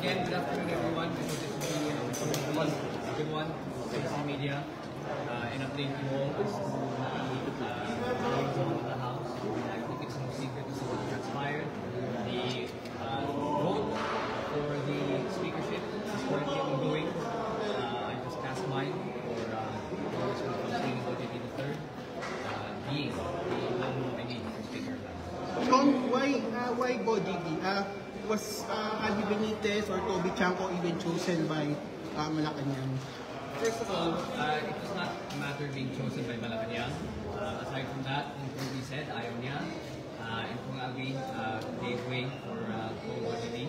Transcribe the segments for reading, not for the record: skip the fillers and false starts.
Again, good afternoon, everyone. This is a good one, social media, and update you all as to the House. I think it's no secret this is what transpired. The vote for the speakership is currently ongoing. I just cast mine for Congressman Constantino Bojoy III, being the nominee for Speaker. Why Bojoy? Was Abby Benitez or Toby Chanco even chosen by Malacanang? First of all, it was not a matter of being chosen by Malacanang. Aside from that, kung Toby said, ayaw niya. And kung Abby gave way for Bojoy.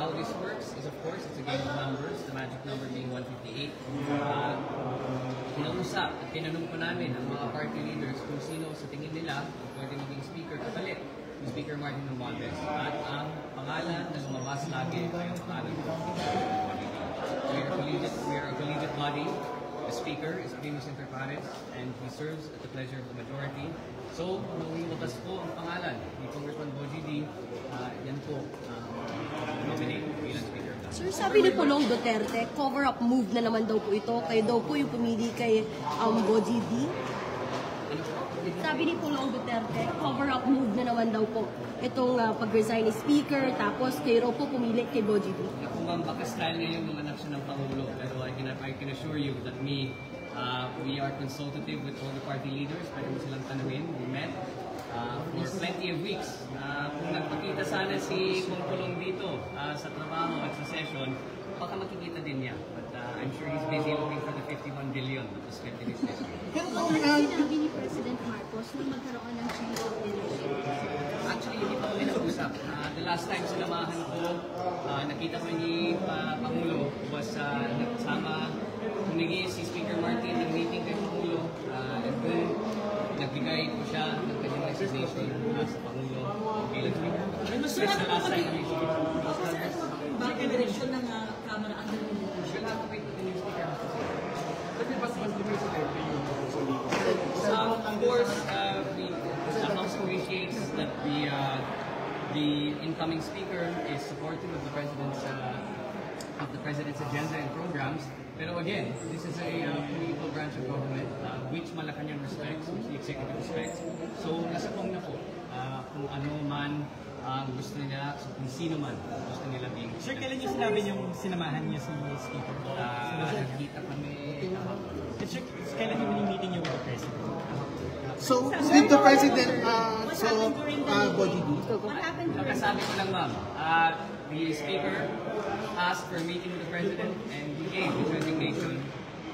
How this works is, of course, it's a game of numbers, the magic number being 158. Kinausap at tinanong po namin ang mga party leaders kung sino sa tingin nila pwede maging speaker kapalit ni Speaker Martin Romualdez. At ang pangalan na lumabas lagi ay ang pangalan ng We are a collegiate body. The Speaker is Primus Inter Pares and he serves at the pleasure of the majority. So, nung lumabas po ang pangalan ni Congressman Bojoy, yan po nominate bilang Speaker. Sir, sabi ni Pulong Duterte, cover-up move na naman daw po ito. Kayo daw po yung pumili kay Bojoy. Sabi ni Pulong Duterte, cover-up move na naman daw po itong pag-resign ni Speaker, tapos kayo raw po pumili kay Bojoy. Kung ang baka-style ngayon nung anak siya ng Pangulo, pero I can assure you that we are consultative with all the party leaders. Pwede mo silang tanungin. We met for plenty of weeks. Kung nagpakita sana si Kung Pulong dito sa trabaho at sa session, baka makikita din niya. But I'm sure he's busy looking for the 51 billion that was kept in his district. Sinabi ni President Marcos na magkaroon ng change of leadership. Actually, hindi pa kami nag-usap. The last time sinamahan ko, nakita ko ni Pangulo was nagsama, humingi si Speaker Martin ng meeting kay Pangulo. And then, nagbigay po siya ng kanyang resignation sa Pangulo bilang Speaker. That's the last time kami siya. Bakit direksyon ng Kamara ang gano'n? She'll have to wait for the new Speaker. Of course, the House appreciates that the incoming Speaker is supportive of the President's agenda and programs. Pero again, this is a political branch of government which Malacanang respects, which the executive respects. So nasa kong na po kung ano man gusto nila, so kung sino man gusto nila being. Sir, kailan niyo sinabi niyong sinamahan niya si Speaker? Nakita kami. Sir, kailan niyo meeting niyo with the President? So, did the President Bojoy? What happened to Nakasabi ko lang, ma'am. The Speaker asked for a meeting with the President and he gave his resignation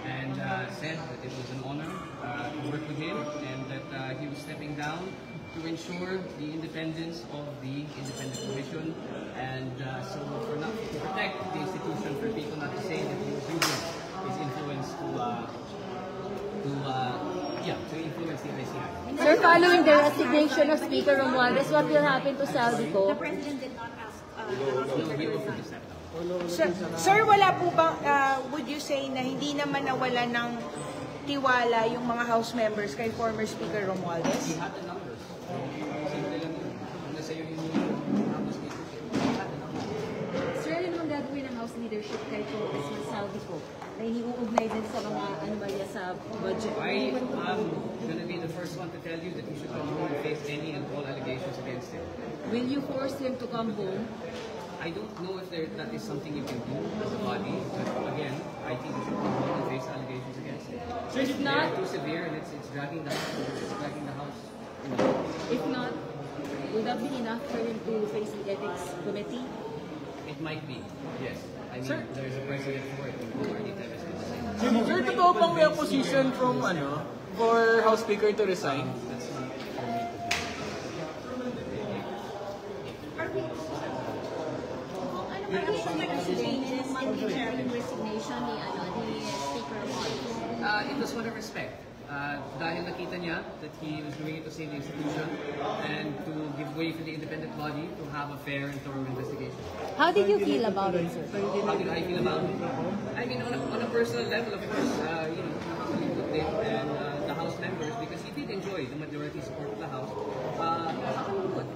and said that it was an honor to work with him and that he was stepping down to ensure the independence of the Independent Commission and so for not to protect the institution, for people not to say that he was using his influence to influence the ICI. Sir, following the resignation of Speaker Romualdez, what will happen to Saldico? The President did not ask No, he offered to step down. Sir, wala po bang, would you say na hindi naman nawala ng tiwala yung mga House members kay former Speaker Romualdez? He had the numbers. Simple lang yun. Nasa iyo yung House leadership. He had the numbers. Sir, ano ang gagawin ng House leadership kay Congressman Saldico? Na iniuugnay din sa mga anomalya sa budget. I am going to be the first one to tell you that he should come home and face any and all allegations against him. Will you force him to come home? I don't know if that is something you can do as a body, but again, I think he should come home and face allegations against him. So if They not, are too severe and it's dragging the House. It's dragging the House. if not, would that be enough for him to face the ethics committee? It might be, yes. I mean, there is a precedent for it. Already Teves did the same. Sir, totoo bang may opposition from for House Speaker to resign? That's not for me to resignation ni Speaker Romualdez? It was for the respect. Dahil nakita niya that he was doing it to save the institution and to give way for the independent body to have a fair and thorough investigation. How did you feel about it, sir? How did I feel about it? I mean, on a personal level, of course, nakakalimutan din and the House members, because he did enjoy the majority support of the House.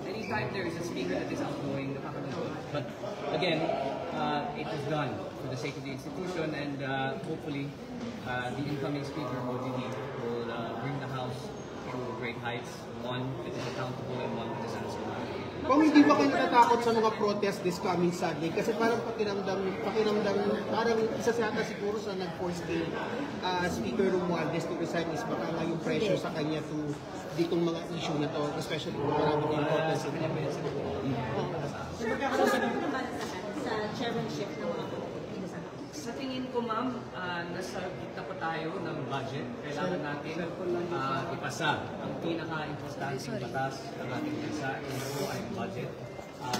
Anytime time there is a speaker that is outgoing, nakakagulo. But again, it was done for the sake of the institution, and hopefully the incoming speaker, OGD, will bring the House to great heights. One that is accountable and one that is answerable. Kung hindi ba kayo natatakot sa mga protest this coming Sunday? Kasi parang pakiramdam, parang isa sa yata siguro sa nag-force kay Speaker Romualdez to resign is baka nga yung pressure sa kanya to ditong mga issue na to, especially kung marami yung protest. Sa chairmanship ng mga Sa tingin ko, ma'am, nasa gitna pa tayo ng budget. Kailangan natin ipasa ang pinaka-importanteng batas ng ating bansa ito ay budget.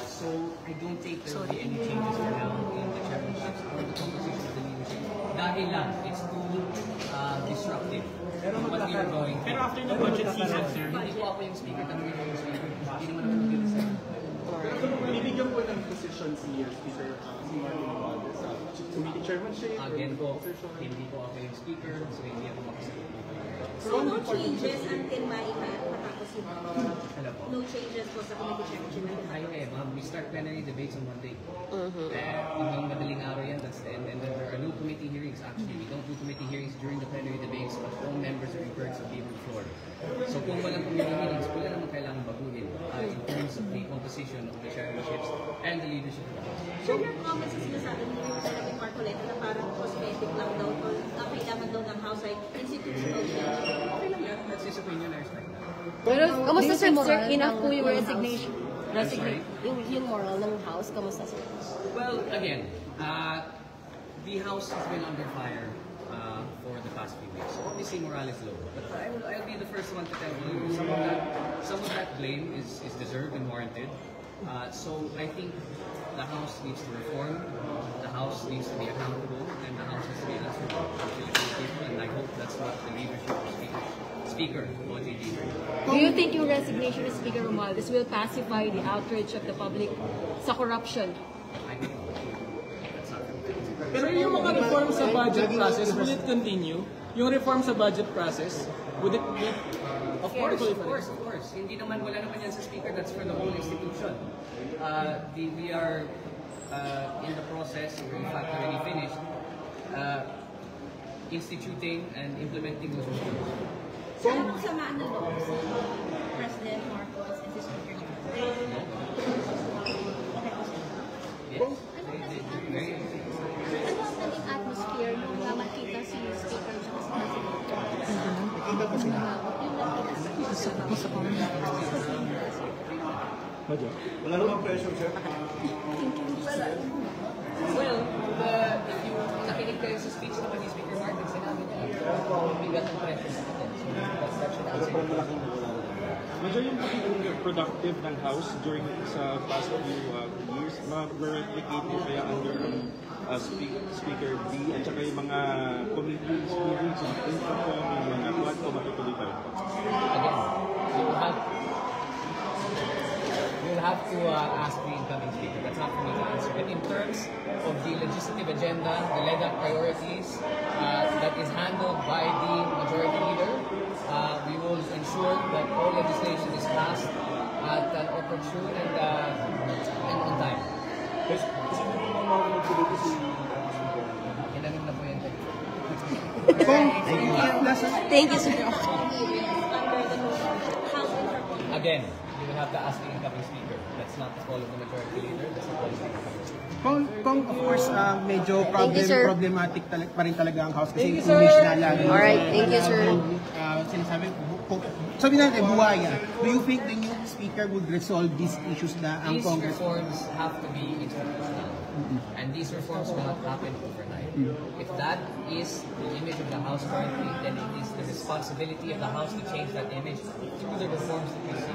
So, I don't think there will be any changes for now in the chairmanships or the composition of the leadership. Dahil lang, it's too disruptive. What we are going. Pero after the budget season, sir, Hindi ko ako yung speaker, tanongin ko yung speaker. Hindi naman ako nag-decide. binibigyan po ng position si Speaker Martin Romualdez sa committee chairmanship or Again po, opposition. hindi po ako yung speaker, so hindi ako makasagot. So no changes until matapos yun? Ano po? No changes po sa committee chairmanship? Ayun eh, ma'am, we start plenary debates on Monday. Hanggang madaling araw yan, that's the end. And then there are no committee hearings actually. We don't do committee hearings during the plenary debates, but all members are encouraged to be on the floor. So kung walang committee hearings, wala naman kailangan baguhin in terms of the composition of the chairmanships and the leadership of the House. So your comments is sinasabi ni Senator Marcoleta na parang cosmetic lang daw o kailangan daw ng House ay institutional change. Okay lang yan. That's his opinion, I respect that. Pero kamusta Sir, moral enough ng- po yung ng resignation. House? Yung moral ng House, kamusta sir? Well, again, the House has been under fire for the past few weeks. Obviously, morale is low. But I'll be the first one to tell you some of that blame is deserved and warranted. So I think the House needs to reform, the House needs to be accountable, and the House has to be answerable to the Filipino people. And I hope that's what the leadership of Speaker OJD Do you think yung resignation of Speaker Romualdez will pacify the outrage of the public sa corruption? I think that's not good. Pero yung mga reform sa budget process, will it continue? Yung reform sa budget process, would it be? Of course. Hindi naman, wala naman yan sa speaker. That's for the whole institution. We are in the process, or in fact already finished, instituting and implementing those reforms. Saan po samaan na loob si President Marcos and si Speaker Johnson? Yes. Ano Very ang naging atmosphere nung makita si Speaker Johnson? Nakita ba sila? Yung nakita sa Wala namang pressure, sir. Well, if you nakinig kayo sa speech naman ni Speaker Martin, sinabi niya, bigat ng pressure sa atin. So, that should answer the question. Medyo yung pagiging productive ng House during sa past few years, ma-replicate mo kaya under Speaker D at saka yung mga committee hearings, yung Infocom, yung mga quad ko matutuloy pa rin. Again, you'll have to ask the incoming speaker. That's not for me to answer. But in terms of the legislative agenda, the LEDAC priorities that is handled by the majority leader, we will ensure that all legislation is passed at an opportune and on time. Inanim na po yan. Thank you, sir. Again, you will have to ask the incoming speaker. That's not the call of the majority leader. That's the call of the incoming speaker. Kung of course, medyo you, sir. problematic pa rin talaga ang House kasi English na lagi. Alright, thank you, sir. Sinasabi, sabi natin, buhaya. Do you think the new speaker would resolve these issues na ang These Congress? reforms have to be institutional. And these reforms will not happen overnight. If that is the image of the House currently, then it is the responsibility of the House to change that image through the reforms that we see.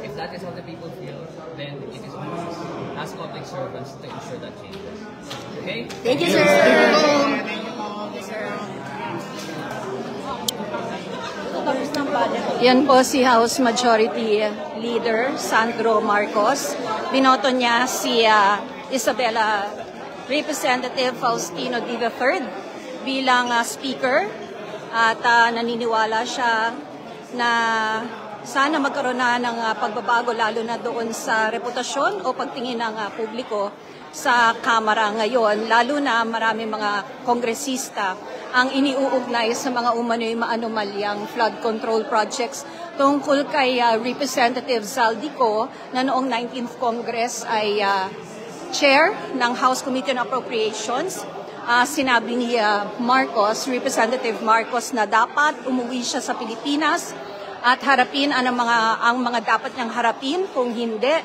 If that is how the people feel, then it is on us as public servants to ensure that changes. Okay? Thank you, sir. Yan po si House Majority Leader Sandro Marcos. Binoto niya si Isabela Representative Faustino D. III bilang Speaker at naniniwala siya na sana magkaroon na ng pagbabago lalo na doon sa reputasyon o pagtingin ng publiko sa Kamara ngayon, lalo na marami mga kongresista ang iniuugnay sa mga umano'y maanumalyang flood control projects tungkol kay Representative Zaldico na noong 19th Congress ay chair ng House Committee on Appropriations. Sinabi ni Representative Marcos na dapat umuwi siya sa Pilipinas at harapin ang mga dapat niyang harapin. Kung hindi,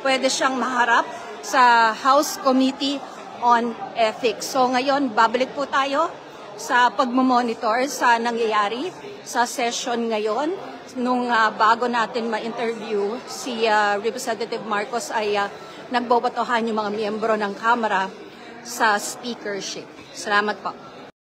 pwede siyang maharap sa House Committee on Ethics. So ngayon, babalik po tayo sa pagmamonitor sa nangyayari sa session ngayon. Nung bago natin ma-interview si Representative Marcos ay nagbobatohan yung mga miyembro ng Kamara sa speakership. Salamat po.